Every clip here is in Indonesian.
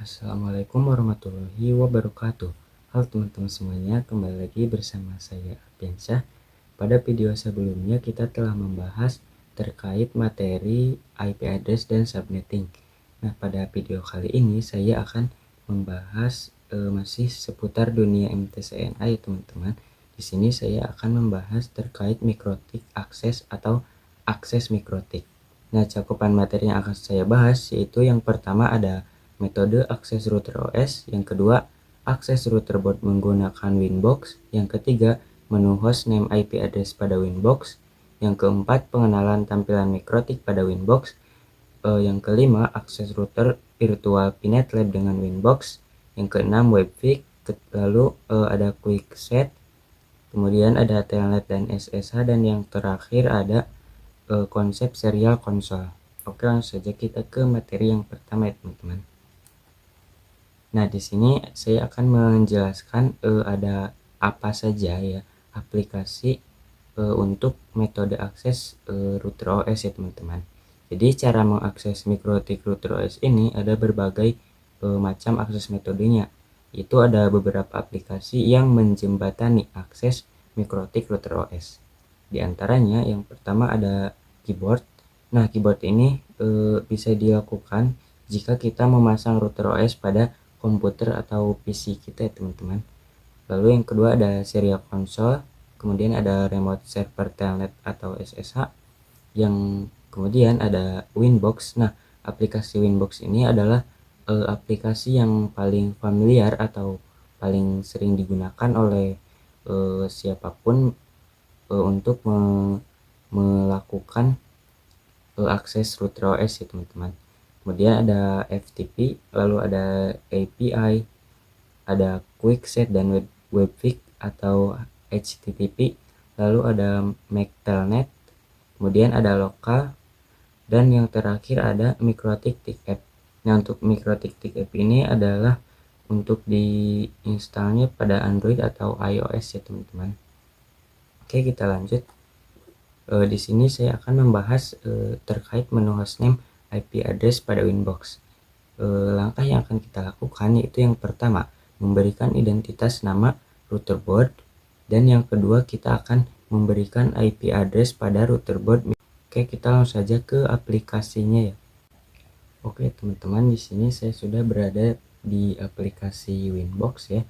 Assalamualaikum warahmatullahi wabarakatuh. Halo teman-teman semuanya, kembali lagi bersama saya Ardiansyah. Pada video sebelumnya kita telah membahas terkait materi IP address dan subnetting. Nah, pada video kali ini saya akan membahas masih seputar dunia MTCNA ya teman-teman. Di sini saya akan membahas terkait mikrotik akses atau akses mikrotik. Nah, cakupan materi yang akan saya bahas yaitu yang pertama ada metode akses router OS, yang kedua akses router board menggunakan Winbox, yang ketiga menu hostname IP address pada Winbox, yang keempat pengenalan tampilan mikrotik pada Winbox, yang kelima akses router virtual Pinet Lab dengan Winbox, yang keenam webfig, lalu ada quick set, kemudian ada telnet dan SSH, dan yang terakhir ada konsep serial konsol. Oke, langsung saja kita ke materi yang pertama ya teman-teman. Nah, di sini saya akan menjelaskan ada apa saja ya aplikasi untuk metode akses router OS ya teman-teman. Jadi cara mengakses mikrotik router OS ini ada berbagai macam akses metodenya. Itu ada beberapa aplikasi yang menjembatani akses mikrotik router OS. Di antaranya yang pertama ada keyboard. Nah, keyboard ini bisa dilakukan jika kita memasang router OS pada komputer atau PC kita ya teman-teman. Lalu yang kedua ada serial console, kemudian ada remote server telnet atau SSH, yang kemudian ada Winbox. Nah, aplikasi Winbox ini adalah aplikasi yang paling familiar atau paling sering digunakan oleh siapapun untuk melakukan akses router OS ya teman-teman. Kemudian ada FTP, lalu ada API, ada quickset dan webfig atau HTTP, lalu ada MAC telnet, kemudian ada lokal, dan yang terakhir ada mikrotik TIC-app. Nah, untuk mikrotik TIC-app ini adalah untuk diinstalnya pada Android atau iOS ya teman-teman. Oke, kita lanjut. Di sini saya akan membahas terkait menu hostname IP address pada Winbox. Langkah yang akan kita lakukan yaitu yang pertama memberikan identitas nama router board, dan yang kedua kita akan memberikan IP address pada router board. Oke, kita langsung saja ke aplikasinya ya. Oke teman-teman, di sini saya sudah berada di aplikasi Winbox ya.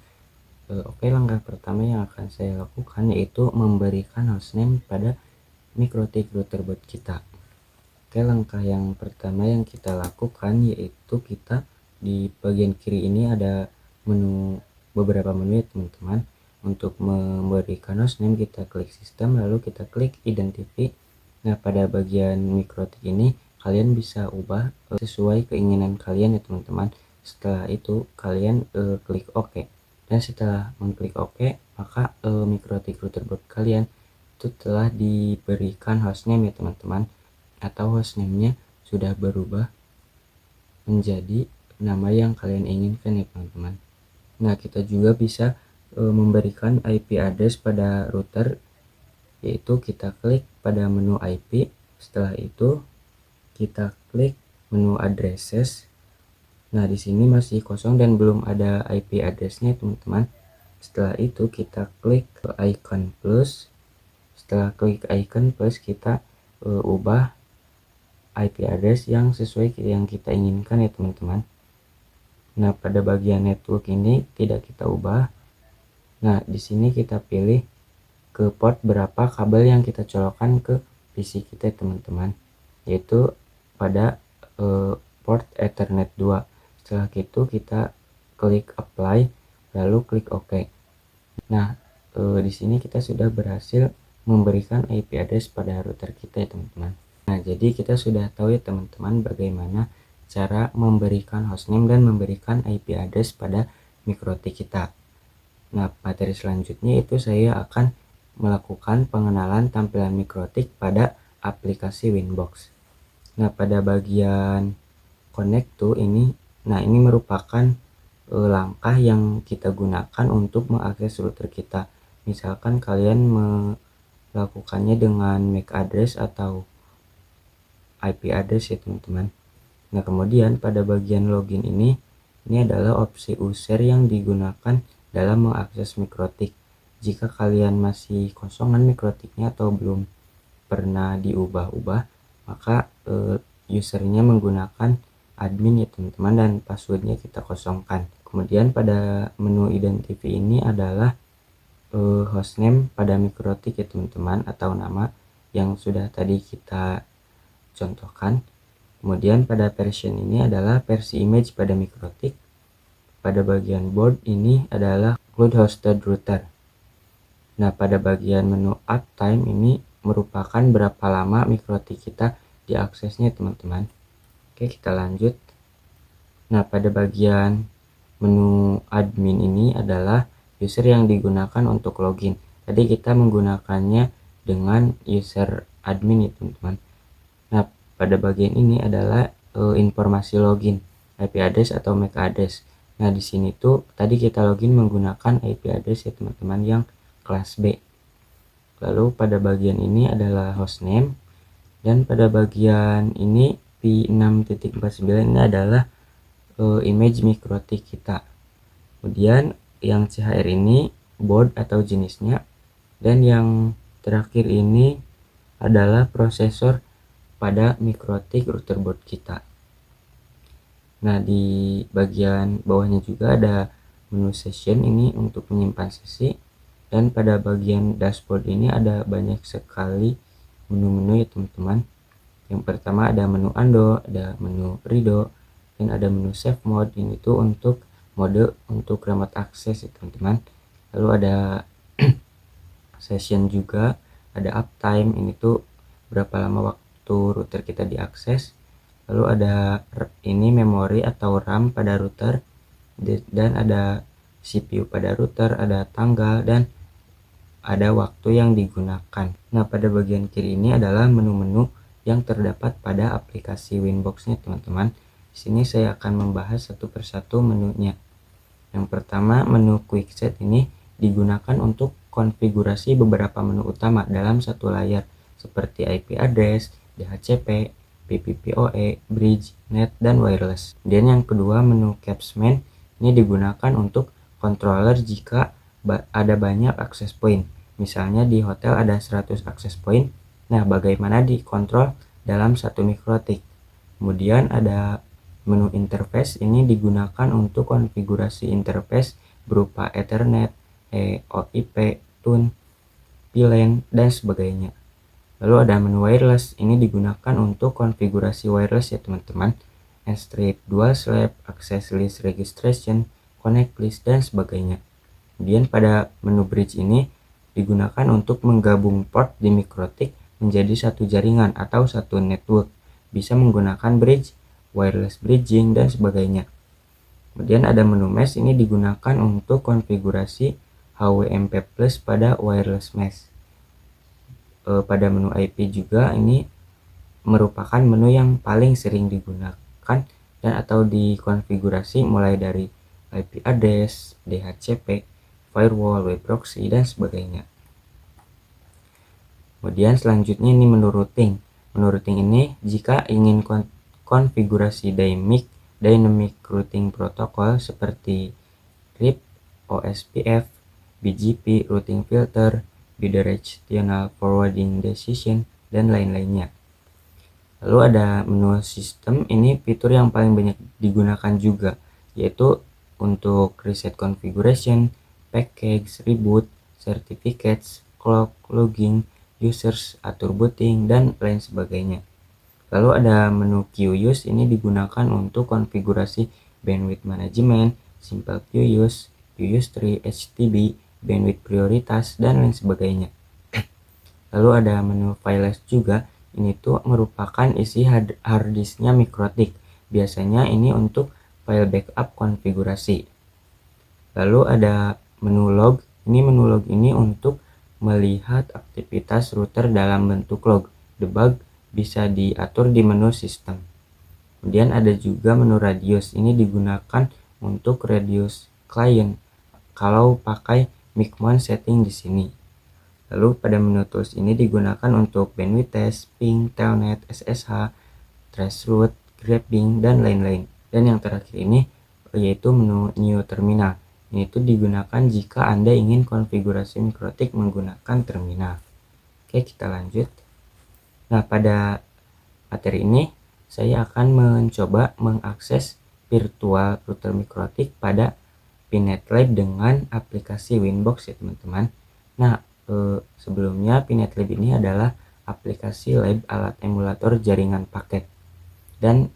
Oke, langkah pertama yang akan saya lakukan yaitu memberikan hostname pada mikrotik router board kita. Oke, langkah yang pertama yang kita lakukan yaitu kita di bagian kiri ini ada beberapa menu ya teman-teman. Untuk memberikan hostname kita klik sistem, lalu kita klik identify. Nah, pada bagian mikrotik ini kalian bisa ubah sesuai keinginan kalian ya teman-teman. Setelah itu kalian klik OK, dan setelah mengklik OK maka mikrotik router board kalian itu telah diberikan hostname ya teman-teman, atau hostname-nya sudah berubah menjadi nama yang kalian inginkan ya teman-teman. Nah, kita juga bisa memberikan IP address pada router, yaitu kita klik pada menu IP. Setelah itu kita klik menu addresses. Nah, di sini masih kosong dan belum ada IP address-nya teman-teman. Setelah itu kita klik icon plus. Setelah klik icon plus kita ubah IP address yang sesuai yang kita inginkan ya teman-teman. Nah, pada bagian network ini tidak kita ubah. Nah, di sini kita pilih ke port berapa kabel yang kita colokkan ke PC kita teman-teman, yaitu pada port Ethernet 2. Setelah itu kita klik apply, lalu klik OK. Nah, di sini kita sudah berhasil memberikan IP address pada router kita ya teman-teman. Nah, jadi kita sudah tahu ya teman-teman bagaimana cara memberikan hostname dan memberikan IP address pada mikrotik kita. Nah, materi selanjutnya itu saya akan melakukan pengenalan tampilan mikrotik pada aplikasi Winbox. Nah, pada bagian connect to ini, nah ini merupakan langkah yang kita gunakan untuk mengakses router kita. Misalkan kalian melakukannya dengan MAC address atau IP address ya teman-teman. Nah, kemudian pada bagian login ini Ini adalah opsi user yang digunakan dalam mengakses mikrotik. Jika kalian masih kosongan mikrotiknya atau belum pernah diubah-ubah, maka usernya menggunakan admin ya teman-teman, dan passwordnya kita kosongkan. Kemudian pada menu identify ini adalah hostname pada mikrotik ya teman-teman, atau nama yang sudah tadi kita contohkan. Kemudian pada version ini adalah versi image pada mikrotik. Pada bagian board ini adalah cloud hosted router. Nah, pada bagian menu uptime ini merupakan berapa lama mikrotik kita diaksesnya teman-teman. Oke, kita lanjut. Nah, pada bagian menu admin ini adalah user yang digunakan untuk login. Tadi kita menggunakannya dengan user admin ya teman-teman. Nah, pada bagian ini adalah informasi login, IP address atau MAC address. Nah, di sini tuh tadi kita login menggunakan IP address ya teman-teman yang kelas B. Lalu pada bagian ini adalah hostname, dan pada bagian ini P6.49 ini adalah image mikrotik kita. Kemudian yang CHR ini board atau jenisnya, dan yang terakhir ini adalah prosesor pada mikrotik router board kita. Nah, di bagian bawahnya juga ada menu session ini untuk menyimpan sesi, dan pada bagian dashboard ini ada banyak sekali menu-menu ya teman-teman. Yang pertama ada menu undo, ada menu redo, dan ada menu save mode. Ini tuh untuk mode untuk remote access ya teman-teman. Lalu ada session juga, ada uptime, ini tuh berapa lama waktu router kita diakses. Lalu ada ini memori atau RAM pada router, dan ada CPU pada router, ada tanggal, dan ada waktu yang digunakan. Nah, pada bagian kiri ini adalah menu-menu yang terdapat pada aplikasi Winbox-nya teman-teman. Di sini saya akan membahas satu persatu menunya. Yang pertama, menu Quick Set ini digunakan untuk konfigurasi beberapa menu utama dalam satu layar, seperti IP address, DHCP, PPPoE, bridge, net, dan wireless. Dan yang kedua, menu Capsman ini digunakan untuk controller jika ada banyak akses point. Misalnya di hotel ada 100 akses point. Nah, bagaimana dikontrol dalam satu mikrotik. Kemudian ada menu interface, ini digunakan untuk konfigurasi interface berupa Ethernet, EOIP, TUN, VLAN, dan sebagainya. Lalu ada menu wireless, ini digunakan untuk konfigurasi wireless ya teman-teman. Strip, dual slab, access list registration, connect list, dan sebagainya. Kemudian pada menu bridge ini digunakan untuk menggabung port di mikrotik menjadi satu jaringan atau satu network. Bisa menggunakan bridge, wireless bridging, dan sebagainya. Kemudian ada menu mesh, ini digunakan untuk konfigurasi HWMP plus pada wireless mesh. Pada menu IP juga ini merupakan menu yang paling sering digunakan dan atau dikonfigurasi mulai dari IP address, DHCP, firewall, web proxy, dan sebagainya. Kemudian selanjutnya ini menu routing. Menu routing ini jika ingin konfigurasi dynamic routing protocol seperti RIP, OSPF, BGP, routing filter, bidirectional forwarding decision, dan lain-lainnya. Lalu ada menu sistem, ini fitur yang paling banyak digunakan juga, yaitu untuk reset configuration, package, reboot, certificates, clock, logging, users, atur booting, dan lain sebagainya. Lalu ada menu QUse, ini digunakan untuk konfigurasi bandwidth management, simple QUse, QUse tree, HTTP, bandwidth prioritas, dan lain sebagainya. Lalu ada menu files juga, ini tuh merupakan isi harddisknya mikrotik. Biasanya ini untuk file backup konfigurasi. Lalu ada menu log, menu log ini untuk melihat aktivitas router dalam bentuk log. Debug bisa diatur di menu sistem. Kemudian ada juga menu radius, ini digunakan untuk radius client kalau pakai micmon setting di sini. Lalu pada menu tools ini digunakan untuk bandwidth test, ping, telnet, SSH, traceroute, grabbing, dan lain-lain. Dan yang terakhir ini yaitu menu New Terminal. Ini itu digunakan jika Anda ingin konfigurasi mikrotik menggunakan terminal. Oke, kita lanjut. Nah, pada materi ini saya akan mencoba mengakses virtual router mikrotik pada Pinet Lab dengan aplikasi Winbox ya teman-teman. Nah, sebelumnya Pinet Lab ini adalah aplikasi lab alat emulator jaringan paket. Dan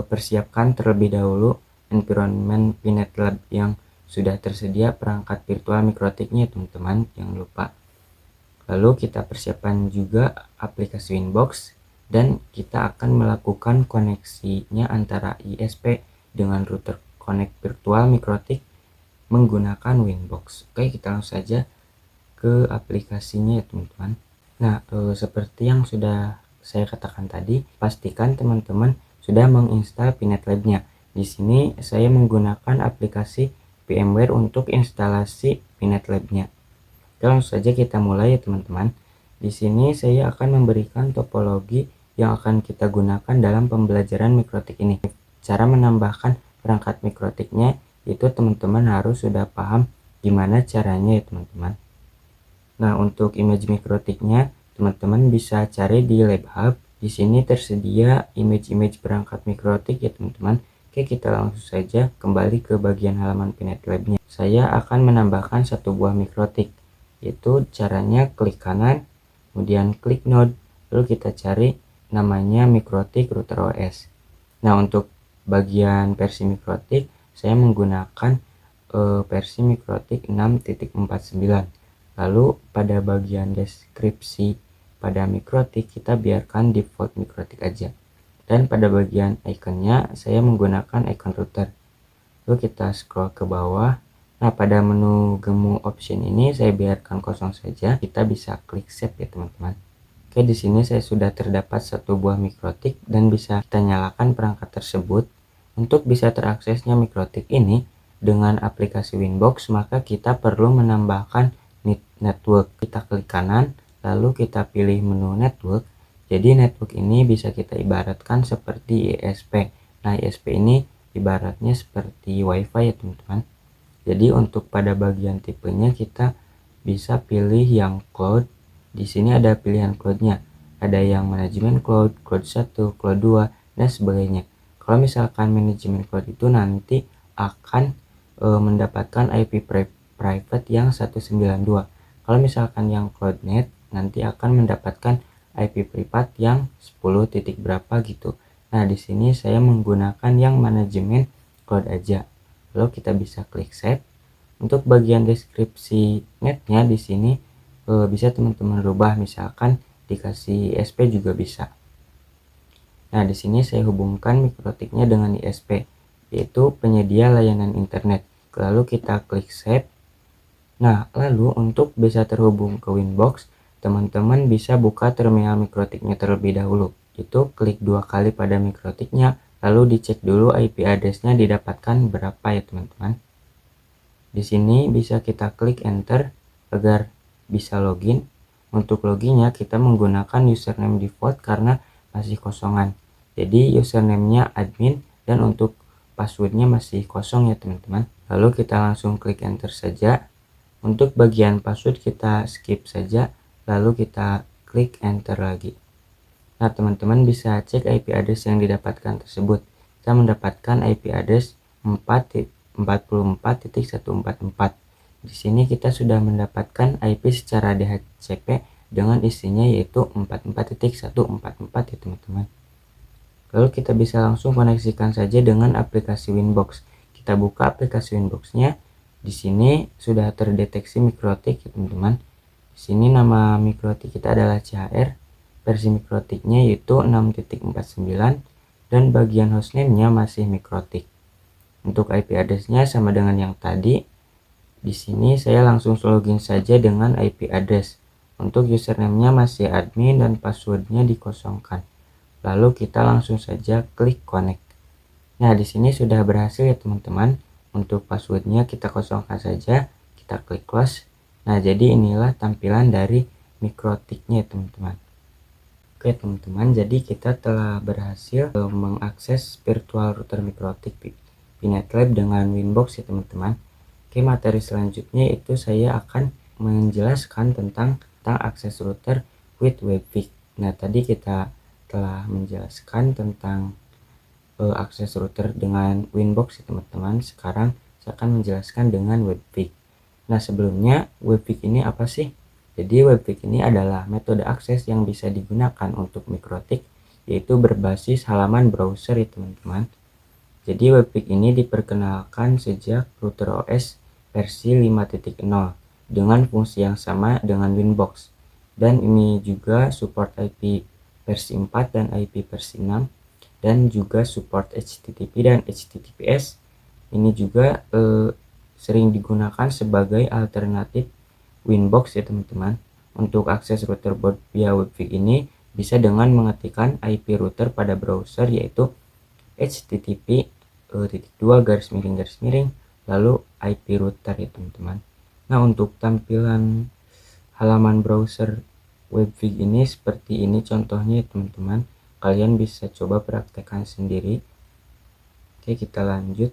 persiapkan terlebih dahulu environment Pinet Lab yang sudah tersedia perangkat virtual mikrotiknya teman-teman, jangan lupa. Lalu kita persiapkan juga aplikasi Winbox dan kita akan melakukan koneksinya antara ISP dengan router connect virtual mikrotik menggunakan Winbox. Oke, kita langsung saja ke aplikasinya ya teman-teman. Nah, seperti yang sudah saya katakan tadi, pastikan teman-teman sudah menginstal Pinet Lab-nya. Di sini saya menggunakan aplikasi VMware untuk instalasi Pinet Lab-nya. Langsung saja kita mulai ya teman-teman. Di sini saya akan memberikan topologi yang akan kita gunakan dalam pembelajaran mikrotik ini. Cara menambahkan perangkat mikrotiknya itu teman-teman harus sudah paham gimana caranya ya teman-teman. Nah, untuk image mikrotiknya teman-teman bisa cari di LabHub. Di sini tersedia image-image perangkat mikrotik ya teman-teman. Oke, kita langsung saja kembali ke bagian halaman Pinet Lab-nya. Saya akan menambahkan satu buah mikrotik. Yaitu caranya klik kanan, kemudian klik node, lalu kita cari namanya mikrotik router OS. Nah, untuk bagian versi mikrotik saya menggunakan versi mikrotik 6.49. Lalu pada bagian deskripsi pada mikrotik kita biarkan default mikrotik aja. Dan pada bagian ikonnya saya menggunakan icon router. Lalu kita scroll ke bawah. Nah, pada menu gemuk option ini saya biarkan kosong saja. Kita bisa klik save ya teman-teman. Oke, di sini saya sudah terdapat satu buah mikrotik dan bisa kita nyalakan perangkat tersebut. Untuk bisa teraksesnya mikrotik ini dengan aplikasi Winbox, maka kita perlu menambahkan network. Kita klik kanan, lalu kita pilih menu network. Jadi network ini bisa kita ibaratkan seperti ISP. Nah, ISP ini ibaratnya seperti WiFi ya teman-teman. Jadi untuk pada bagian tipenya kita bisa pilih yang cloud. Di sini ada pilihan cloudnya. Ada yang manajemen cloud, cloud 1, cloud 2, dan sebagainya. Kalau misalkan manajemen cloud itu nanti akan mendapatkan IP private yang 192. Kalau misalkan yang cloudnet nanti akan mendapatkan IP privat yang 10 titik berapa gitu. Nah, di sini saya menggunakan yang manajemen cloud aja. Lalu kita bisa klik save. Untuk bagian deskripsi netnya di sini bisa teman-teman rubah, misalkan dikasih ISP juga bisa. Nah, di sini saya hubungkan mikrotiknya dengan ISP, yaitu penyedia layanan internet. Lalu kita klik save. Nah, lalu untuk bisa terhubung ke Winbox, teman-teman bisa buka terminal mikrotiknya terlebih dahulu. Itu klik dua kali pada mikrotiknya, lalu dicek dulu IP address-nya didapatkan berapa ya teman-teman. Di sini bisa kita klik enter agar bisa login. Untuk loginnya kita menggunakan username default karena masih kosongan. Jadi username-nya admin dan untuk passwordnya masih kosong ya teman-teman. Lalu kita langsung klik enter saja. Untuk bagian password kita skip saja, lalu kita klik enter lagi. Nah, teman-teman bisa cek IP address yang didapatkan tersebut. Kita mendapatkan IP address 44.144. Di sini kita sudah mendapatkan IP secara DHCP dengan isinya yaitu 44.144 ya teman-teman. Lalu kita bisa langsung koneksikan saja dengan aplikasi Winbox. Kita buka aplikasi Winbox-nya. Di sini sudah terdeteksi mikrotik ya teman-teman. Di sini nama mikrotik kita adalah CHR. Versi mikrotiknya yaitu 6.49 dan bagian hostname-nya masih mikrotik. Untuk IP address-nya sama dengan yang tadi. Di sini saya langsung login saja dengan IP address. Untuk username-nya masih admin dan password-nya dikosongkan. Lalu kita langsung saja klik connect. Nah, di sini sudah berhasil ya teman-teman. Untuk passwordnya kita kosongkan saja, kita klik close. Nah, jadi inilah tampilan dari mikrotiknya teman-teman. Oke teman-teman, jadi kita telah berhasil mengakses virtual router mikrotik VNet Lab dengan Winbox ya teman-teman. Oke, materi selanjutnya itu saya akan menjelaskan tentang akses router with Webfig. Nah, tadi kita telah menjelaskan tentang akses router dengan Winbox ya teman-teman. Sekarang saya akan menjelaskan dengan Webfig. Nah, sebelumnya Webfig ini apa sih? Jadi Webfig ini adalah metode akses yang bisa digunakan untuk mikrotik, yaitu berbasis halaman browser ya teman-teman. Jadi Webfig ini diperkenalkan sejak router OS versi 5.0 dengan fungsi yang sama dengan Winbox. Dan ini juga support IP versi 4 dan IP versi 6, dan juga support HTTP dan HTTPS. Ini juga sering digunakan sebagai alternatif Winbox ya teman-teman. Untuk akses router board via Webfig ini bisa dengan mengetikkan IP router pada browser, yaitu http __, lalu IP router ya teman-teman. Nah, untuk tampilan halaman browser Webfig ini seperti ini contohnya ya teman-teman. Kalian bisa coba praktekkan sendiri. Oke, kita lanjut.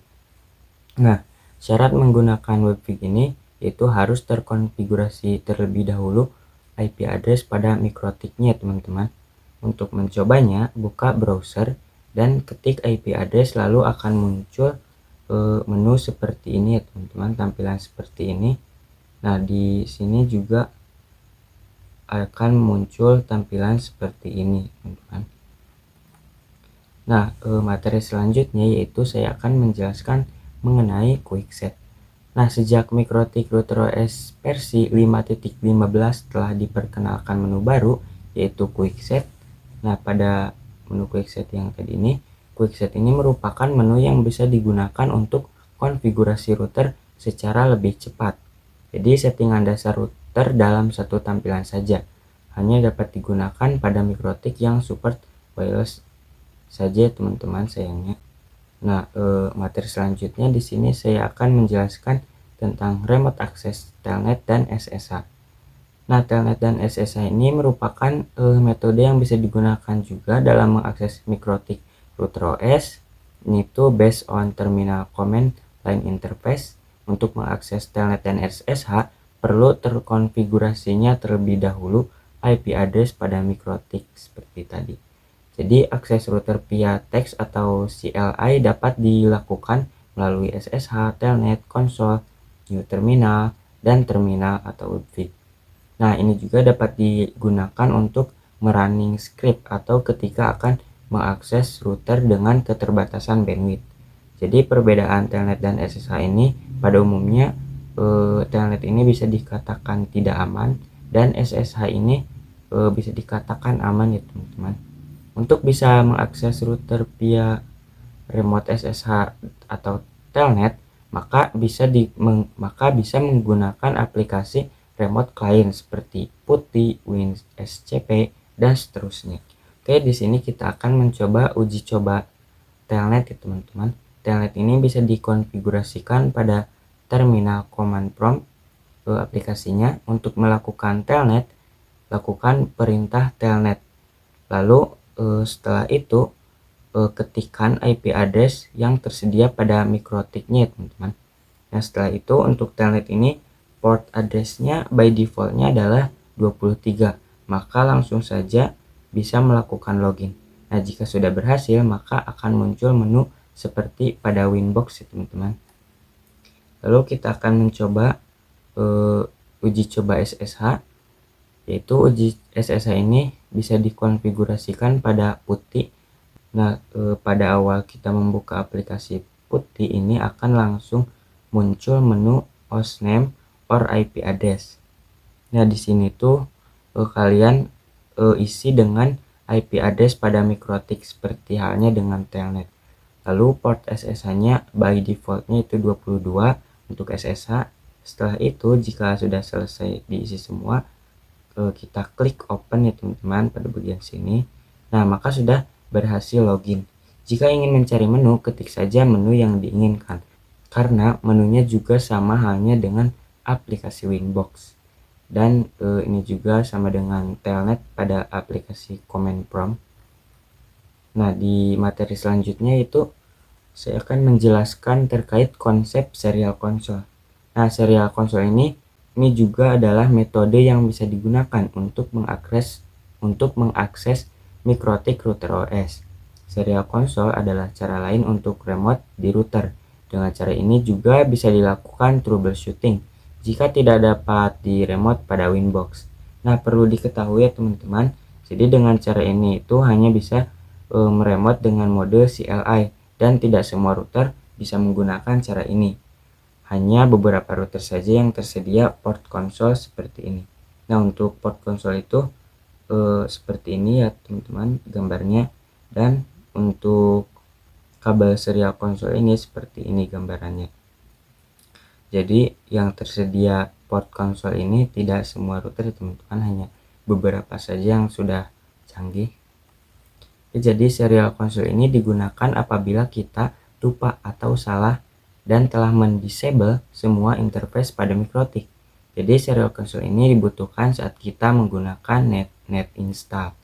Nah, syarat menggunakan Webfig ini yaitu harus terkonfigurasi terlebih dahulu IP address pada mikrotiknya teman-teman. Untuk mencobanya, buka browser dan ketik IP address, lalu akan muncul menu seperti ini ya teman-teman, tampilan seperti ini. Nah, di sini juga akan muncul tampilan seperti ini teman-teman. Nah, materi selanjutnya yaitu saya akan menjelaskan mengenai quickset. Nah, sejak mikrotik router OS versi 5.15 telah diperkenalkan menu baru yaitu quickset. Nah, pada menu quickset yang tadi ini, quickset ini merupakan menu yang bisa digunakan untuk konfigurasi router secara lebih cepat. Jadi settingan dasar router dalam satu tampilan saja, hanya dapat digunakan pada mikrotik yang support wireless saja teman-teman sayangnya. Nah, materi selanjutnya di sini saya akan menjelaskan tentang remote access telnet dan SSH. Nah, telnet dan SSH ini merupakan metode yang bisa digunakan juga dalam mengakses mikrotik router OS. Ini tuh based on terminal command line interface. Untuk mengakses telnet dan SSH perlu terkonfigurasinya terlebih dahulu IP address pada mikrotik seperti tadi. Jadi akses router via teks atau CLI dapat dilakukan melalui SSH, telnet, konsol, new terminal, dan terminal atau Webfig. Nah, ini juga dapat digunakan untuk merunning script atau ketika akan mengakses router dengan keterbatasan bandwidth. Jadi perbedaan telnet dan SSH ini pada umumnya telnet ini bisa dikatakan tidak aman dan SSH ini bisa dikatakan aman ya teman-teman. Untuk bisa mengakses router via remote SSH atau telnet, maka bisa menggunakan aplikasi remote client seperti PuTTY, WinSCP, dan seterusnya. Oke, di sini kita akan mencoba uji coba telnet ya teman-teman. Telnet ini bisa dikonfigurasikan pada terminal command prompt aplikasinya. Untuk melakukan telnet, lakukan perintah telnet. Lalu setelah itu ketikkan IP address yang tersedia pada mikrotiknya teman-teman. Nah, setelah itu untuk telnet ini port addressnya by defaultnya adalah 23, maka langsung saja bisa melakukan login. Nah, jika sudah berhasil maka akan muncul menu seperti pada Winbox ya teman-teman. Lalu kita akan mencoba uji coba SSH, yaitu uji SSH ini bisa dikonfigurasikan pada PuTTY. Nah, pada awal kita membuka aplikasi PuTTY ini akan langsung muncul menu hostname or IP address. Nah, di sini tuh kalian isi dengan IP address pada mikrotik seperti halnya dengan telnet. Lalu port SSH-nya by defaultnya itu 22 untuk SSH. Setelah itu jika sudah selesai diisi semua, kita klik open ya teman-teman pada bagian sini. Nah, maka sudah berhasil login. Jika ingin mencari menu, ketik saja menu yang diinginkan, karena menunya juga sama halnya dengan aplikasi Winbox. Dan ini juga sama dengan telnet pada aplikasi command prompt. Nah, di materi selanjutnya itu saya akan menjelaskan terkait konsep serial console. Nah, serial console ini juga adalah metode yang bisa digunakan untuk mengakses mikrotik router OS. Serial console adalah cara lain untuk remote di router. Dengan cara ini juga bisa dilakukan troubleshooting jika tidak dapat di remote pada Winbox. Nah, perlu diketahui ya teman-teman, jadi dengan cara ini itu hanya bisa meremote dengan mode CLI dan tidak semua router bisa menggunakan cara ini. Hanya beberapa router saja yang tersedia port konsol seperti ini. Nah, untuk port konsol itu seperti ini ya teman-teman gambarnya, dan untuk kabel serial konsol ini seperti ini gambarannya. Jadi yang tersedia port konsol ini tidak semua router teman-teman, hanya beberapa saja yang sudah canggih. Jadi serial konsol ini digunakan apabila kita lupa atau salah dan telah mendisable semua interface pada mikrotik. Jadi serial console ini dibutuhkan saat kita menggunakan net install.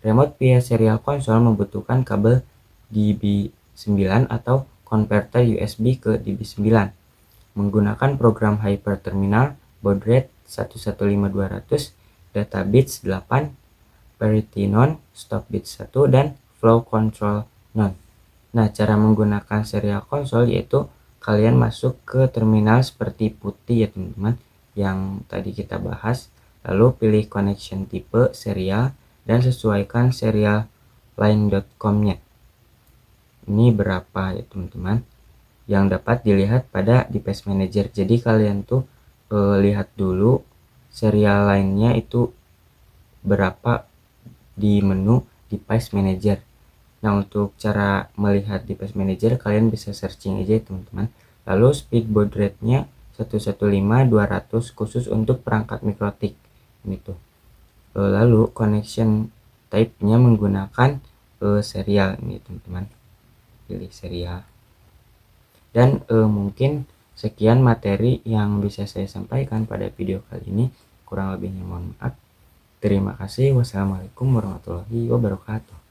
Remote via serial console membutuhkan kabel DB9 atau konverter USB ke DB9. Menggunakan program hyperterminal, baud rate 115200, data bits 8, parity none, stop bits 1, dan flow control none. Nah, cara menggunakan serial console yaitu kalian masuk ke terminal seperti putih ya teman-teman, yang tadi kita bahas, lalu pilih connection type serial dan sesuaikan serial line.com-nya. Ini berapa ya teman-teman, yang dapat dilihat pada device manager. Jadi kalian tuh lihat dulu serial line-nya itu berapa di menu device manager. Nah, untuk cara melihat device manager kalian bisa searching aja teman-teman. Lalu speed baud rate-nya 115200 khusus untuk perangkat mikrotik ini tuh. Lalu connection type-nya menggunakan serial ini teman-teman. Pilih serial. Dan mungkin sekian materi yang bisa saya sampaikan pada video kali ini. Kurang lebihnya mohon maaf. Terima kasih. Wassalamualaikum warahmatullahi wabarakatuh.